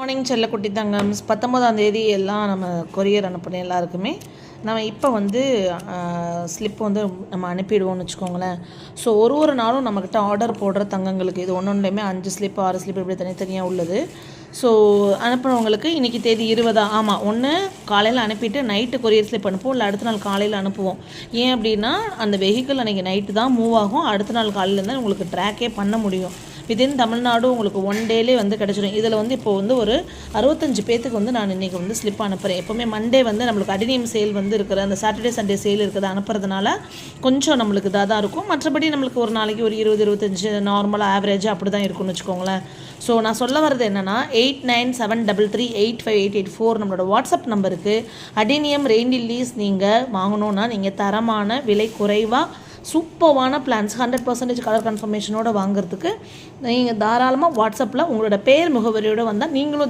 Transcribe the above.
Morning செல்லக்குட்டி தங்கம் 19ஆம் தேதி எல்லாம் நம்ம கொரியர் அனுப்பின எல்லாருக்குமே நம்ம இப்போ வந்து ஸ்லிப் வந்து நம்ம அனுப்பிடுவோம்னு வச்சுக்கோங்களேன். ஸோ ஒரு நாளும் நம்மக்கிட்ட ஆர்டர் போடுற தங்கங்களுக்கு இது ஒன்றுலையுமே 5 ஸ்லிப் 6 ஸ்லிப் இப்படி தனித்தனியாக உள்ளது. ஸோ அனுப்புகிறவங்களுக்கு இன்றைக்கி தேதி 20 ஆமாம், ஒன்று காலையில் அனுப்பிட்டு நைட்டு கொரியர் ஸ்லிப் அனுப்புவோம், இல்லை அடுத்த நாள் காலையில் அனுப்புவோம். ஏன் அப்படின்னா அந்த வெஹிக்கிள் அன்றைக்கி நைட்டு தான் மூவ் ஆகும், அடுத்த நாள் காலையில் தான் உங்களுக்கு ட்ராக்கே பண்ண முடியும். வித்தின் தமிழ்நாடு உங்களுக்கு 1 டேலே வந்து கிடச்சிடும். இதில் வந்து இப்போ வந்து ஒரு 65 பேத்துக்கு வந்து நான் இன்றைக்கி வந்து ஸ்லிப் அனுப்புகிறேன். எப்போவுமே மண்டே வந்து நம்மளுக்கு அடினியம் சேல் வந்து இருக்கிற அந்த சாட்டர்டே சண்டே சேல் இருக்கிறத அனுப்புறதுனால கொஞ்சம் நம்மளுக்கு இதாக தான் இருக்கும். மற்றபடி நம்மளுக்கு ஒரு நாளைக்கு ஒரு 20-25 நார்மலாக ஆவரேஜாக அப்படி தான் இருக்கும்னு வச்சுக்கோங்களேன். ஸோ நான் சொல்ல வர்றது என்னென்னா 8973385884 நம்மளோட வாட்ஸ்அப் நம்பருக்கு அடினியம் ரெயின்டில்லீஸ் நீங்கள் வாங்கணுன்னா நீங்கள் தரமான விலை குறைவாக சூப்பர்வான பிளான்ஸ் 100% கலர் கன்ஃபர்மேஷனோடு வாங்குறதுக்கு நீங்கள் தாராளமாக வாட்ஸ்அப்பில் உங்களோட பேர் முகவரியோடு வந்தால் நீங்களும்